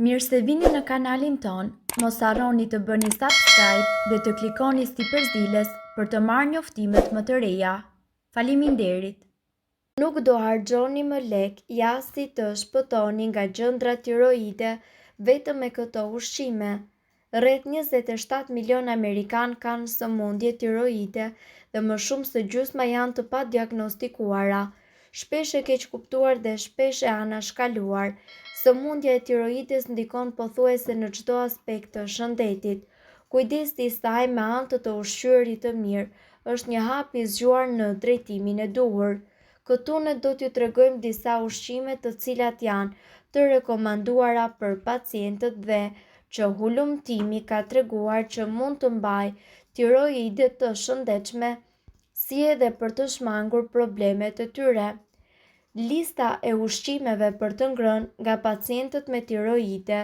Mirë se vini në kanalin ton, mos harroni të bëni subscribe dhe të klikoni si përzdiles për të marrë njoftimet më të reja. Faleminderit! Nuk do harxoni më lek jasi të shpëtoni nga gjëndra tiroide vetëm me këto ushqime. Rreth 27 milion Amerikan kanë sëmundje tiroide dhe më shumë se gjysma janë të padiagnostikuara, shpesh e keq kuptuar dhe shpesh e anashkaluar. Sëmundja e tiroides ndikon pothuajse në çdo aspekt të shëndetit. Kujdesi i saj me anë të ushqyerit të mirë është një hap i zgjuar në drejtimin e duhur. Këtu ne do t'ju tregojmë disa ushqime të cilat janë të rekomanduara për pacientët dhe që hulumtimi ka treguar që mund të mbajë tiroide të shëndetshme, si edhe për të shmangur problemet e tyre. Lista e ushqimeve për të ngrënë nga pacientët me tiroide.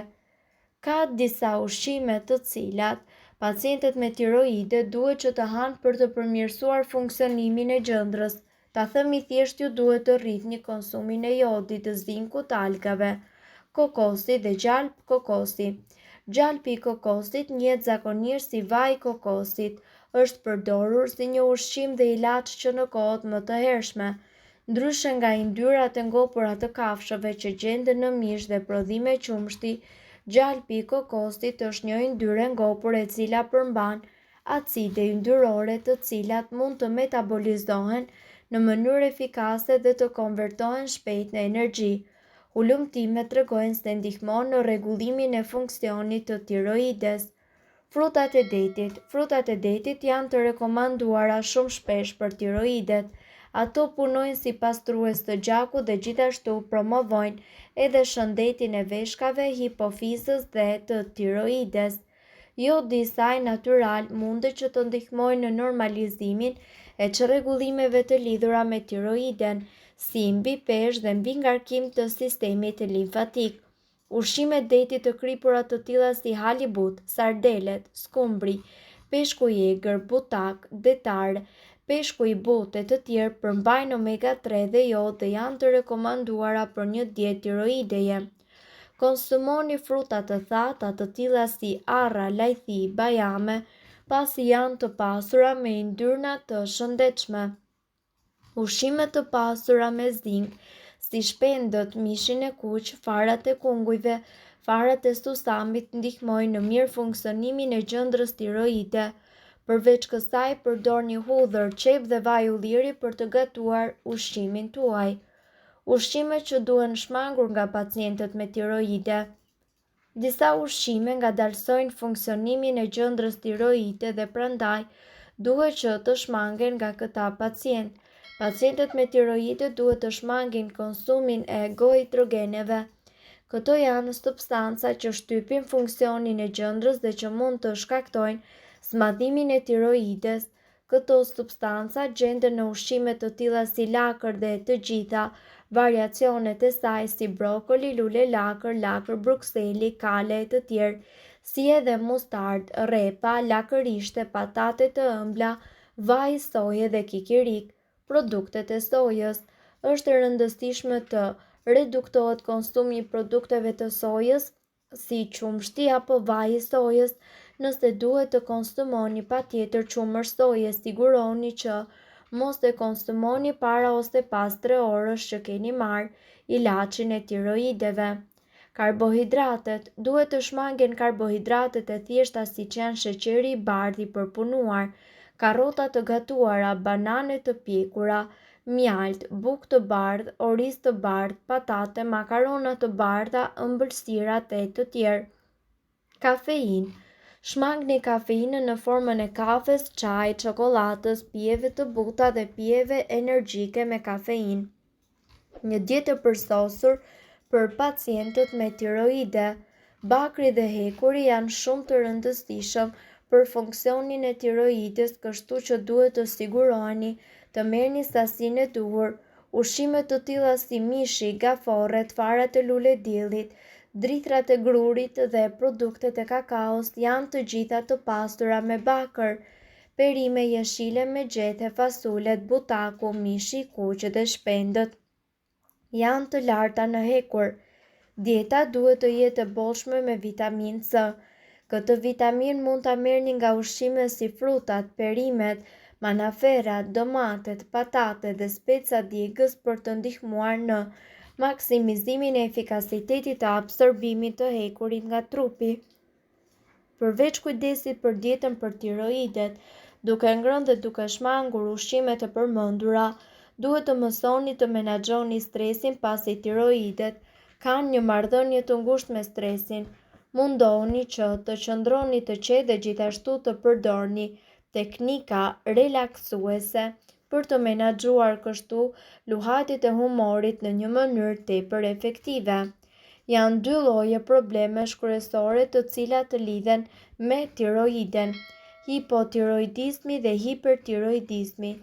Ka disa ushqime të cilat pacientët me tiroide duhet që të hanë për të përmirësuar funksionimin e gjëndrës. Ta themi thjesht, ju duhet të rritni konsumin e jodit, të zinkut, algave, kokosi dhe gjalp kokosi. Gjalpi i kokosit, njihet zakonisht si vaj i kokosit, është përdorur si një ushqim dhe ilaç që në kohët më të hershme, ndryshe nga yndyrat e ngopura të kafshëve që gjenden në mish dhe prodhime qumshti, gjalpi i kokosit është një yndyrë e ngopur e cila përmban acide yndyrore të cilat mund të metabolizohen në mënyrë efikase dhe të konvertohen shpejt në energji. Hulumtimet tregojnë se ndihmon në rregullimin e funksionit të tiroides. Frutat e detit. Frutat e detit janë të rekomanduara shumë shpesh për tiroidet. Ato punojnë si pastrues të gjakut dhe gjithashtu promovojnë edhe shëndetin e veshkave, hipofizës dhe të tiroides. Jodi i saj natyral mundet që të ndihmojë në normalizimin e çrregullimeve të lidhura me tiroiden, si mbi peshë dhe mbi ngarkim të sistemit limfatik. Ushqimet detit të kripura të tilla si halibut, sardelet, skumbri, peshku i egër, butak, detar, peshku i butë e të tjerë përmbajnë omega-3 dhe jod dhe janë të rekomanduara për një dietë tiroideje. Konsumoni fruta të thata të tilla si arra, lajthi, bajame, pasi janë të pasura me yndyrna të shëndetshme. Ushqime të pasura me zink, si shpendët, mishin e kuq, farat e kungujve, farat e susamit ndihmojnë në mirë funksionimin e gjëndrës tiroide. Përveç kësaj, përdorni hudhër, qep dhe vaj ulliri për të gatuar ushqimin tuaj. Ushqime që duhen shmangur nga pacientët me tiroide. Disa ushqime ngadalsojnë funksionimin e gjëndrës tiroide dhe prandaj duhet që të shmangen nga këta pacient. Pacientët me tiroide duhet të shmangin konsumin e goitrogeneve. Këto janë substanca që shtypin funksionin e gjëndrës dhe që mund të shkaktojnë smadhimin e tiroides. Këto substanca gjenden në ushqime të tilla si lakër dhe të gjitha variacionet e saj si brokoli, lule lakër, lakër brukseli, kale e të tjerë, si edhe mustard, rrepa, lakërishte, patate të ëmbla, vaj soje dhe kikirik. Produktet e sojës. Është e rëndësishme të reduktohet konsumi i produkteve të sojës, si qumshti apo vaji i sojës. Nëse duhet të konsumoni patjetër qumësht soje, siguroni që mos e konsumoni para ose pas 3 orësh që keni marrë ilaçin e tiroideve. Karbohidratet. Duhet të shmangen karbohidratet e thjeshta siç janë sheqeri i bardhë i përpunuar, karrota të gatuara, banane të pjekura, mjalt, bukë të bardhë, oriz të bardhë, patate, makarona të bardha, ëmbëlsirat e të tjerë. Kafeinë. Shmangni kafeinën në formën e kafes, çaj, çokoladës, pijeve të buta dhe pijeve energjike me kafeinë. Një dietë e përsosur për pacientët me tiroide. Bakri dhe hekuri janë shumë të rëndësishëm për funksionin e tiroides, kështu që duhet të siguroheni të merrni sasinë e duhur. Ushqime të tilla si mishi, gaforret, farat e lulediellit, drithrat e grurit dhe produktet e kakaos janë të gjitha të pastura me bakër. Perime jeshile me gjethe, fasulet, butaku, mishi i kuq dhe shpendët janë të larta në hekur. Dieta duhet të jetë e bollshme me vitaminë C. Këtë vitaminë mund ta merrni nga ushqime si frutat, perimet, manaferat, domatet, patatet dhe speca djegës për të ndihmuar në maksimizimin e efikasitetit të absorbimit të hekurit nga trupi. Përveç kujdesit për dietën për tiroidet, duke ngrënë dhe duke shmangur ushqimet e përmendura, duhet të mësoni të menaxhoni stresin pasi tiroidet kanë një marrëdhënie të ngushtë me stresin. Mundohuni që të qëndroni të qetë dhe gjithashtu të përdorni teknika relaksuese për të menaxhuar kështu luhatit e humorit në një mënyrë tepër efektive. Janë dy lloje problemesh kryesore të cilat lidhen me tiroiden: hipotiroidizmi dhe hipertiroidizmi.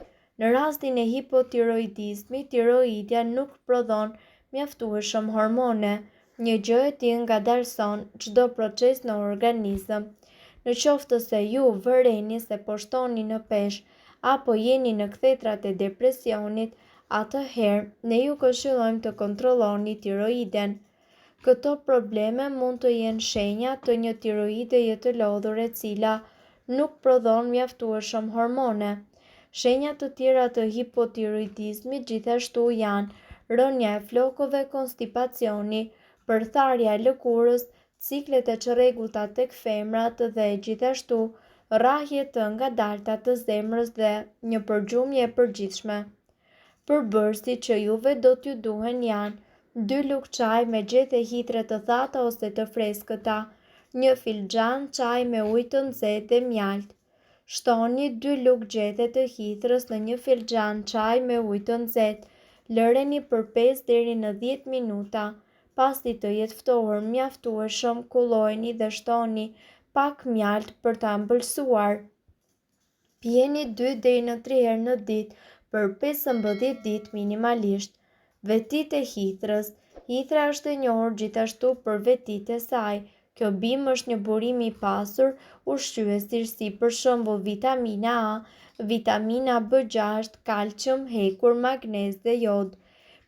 Në rastin e hipotiroidizmit, tiroidja nuk prodhon mjaftueshëm hormone, një gjë e tillë ngadalson çdo proces në organizëm. Në qoftë se ju vëreni se po shtoni në peshë apo jeni në kthetrat e depresionit, atëherë ne ju këshillojmë të kontrolloni tiroiden. Këto probleme mund të jenë shenja të një tiroideje të lodhur e cila nuk prodhon mjaftueshëm hormone. Shenja të tjera të hipotiroidizmit gjithashtu janë rënja e flokëve, konstipacioni, përtharja e lëkurës, ciklet e çrregullta tek femrat dhe gjithashtu rrahje të ngadalta të zemrës dhe një përgjumje e përgjithshme. Përbërësit që juve do t'ju duhen janë 2 lugë çaj me gjethe hitre të thata ose të freskëta, 1 filxhan çaj me ujë të nxehtë dhe mjalt. Shtoni 2 lugë gjethe të hithërës në 1 filxhan çaj me ujë të nxehtë. Lëreni për 5 deri në 10 minuta. Pasi të jetë ftohur mjaftueshëm, kullojeni dhe shtoni pak mjalt për ta ëmbëlsuar. Pijeni 2 deri në 3 herë në ditë për 15 ditë minimalisht. Vetit e hithërës. Hithra është e njohur gjithashtu për vetit e saj. Kjo bimë është një burim i pasur ushqyesir si për shembull vitamina A, vitamina B6, kalcium, hekur, magnez dhe jod.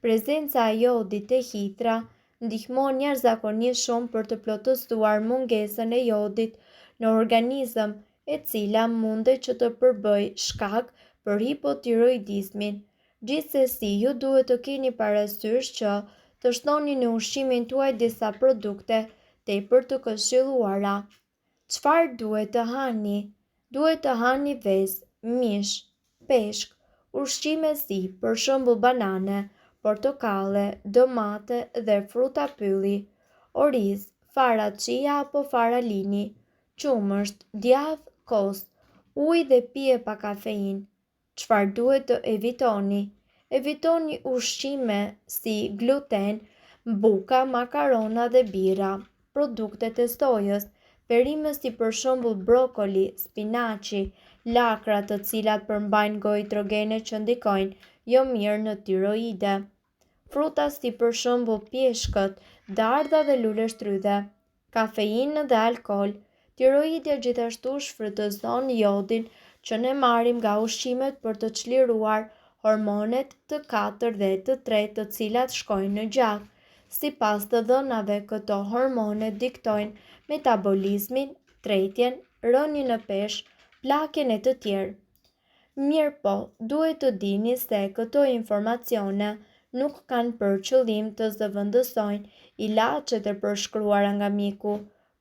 Prezenca e jodit te hithra ndihmon jashtëzakonisht shumë për të plotësuar mungesën e jodit në organizëm, e cila mundet që të përbëjë shkak për hipotiroidizmin. Gjithsesi, ju duhet të keni parasysh që të shtoni në ushqimin tuaj disa produkte tepër të këshilluara. Çfarë duhet të hani? Duhet të hani vezë, mish, peshk, ushqime si për shembull banane, portokalle, domate dhe fruta pylli, oriz, fara chia apo fara lini, qumësht, djath, kos, ujë dhe pije pa kafeinë. Çfarë duhet të evitoni? Evitoni ushqime si gluten, buka, makarona dhe bira, produktet e sojës, perime si për shembull brokoli, spinaçi, lakra të cilat përmbajnë goitrogene që ndikojnë jo mirë në tiroide, fruta si për shembull pjeshkët, dardha dhe luleshtrydhe, kafeinë dhe alkool. Tiroidja gjithashtu shfrytëzon jodin që ne marrim nga ushqimet për të çliruar hormonet të 4 dhe të 3 të cilat shkojnë në gjak. Sipas të dhënave, këto hormone diktojnë metabolizmin, tretjen, rënien në peshë, plakjen e të tjerë. Mirëpo, duhet të dini se këto informacione nuk kanë për qëllim të zëvendësojnë ilaçet e përshkruara nga mjeku.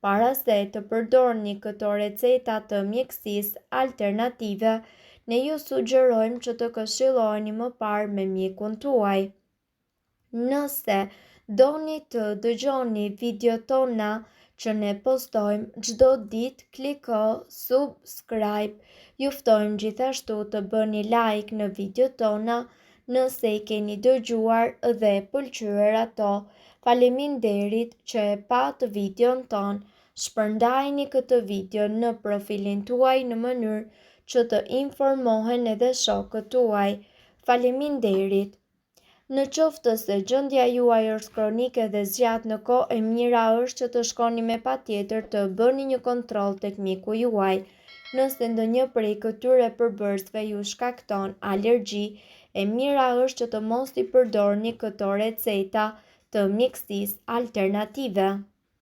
Para se të përdorni këto receta të mjekësisë alternative, ne ju sugjerojmë që të këshilloheni më parë me mjekun tuaj. Nëse doni të dëgjoni videot tona që ne postojmë çdo ditë, kliko subscribe. Ju ftojmë gjithashtu të bëni like në videot tona nëse i keni dëgjuar dhe pëlqyer ato. Faleminderit që e pat videon ton. Shpërndajni këtë video në profilin tuaj në mënyrë që të informohen edhe shokët tuaj. Faleminderit. Në qoftë se gjendja juaj është kronike dhe zgjat në kohë, e mira është që të shkoni me patjetër të bëni një kontroll tek mjeku juaj. Nëse ndonjë prej këtyre përbërësve ju shkakton alergji, e mira është që të mos i përdorni këto receta të mjekësisë alternative.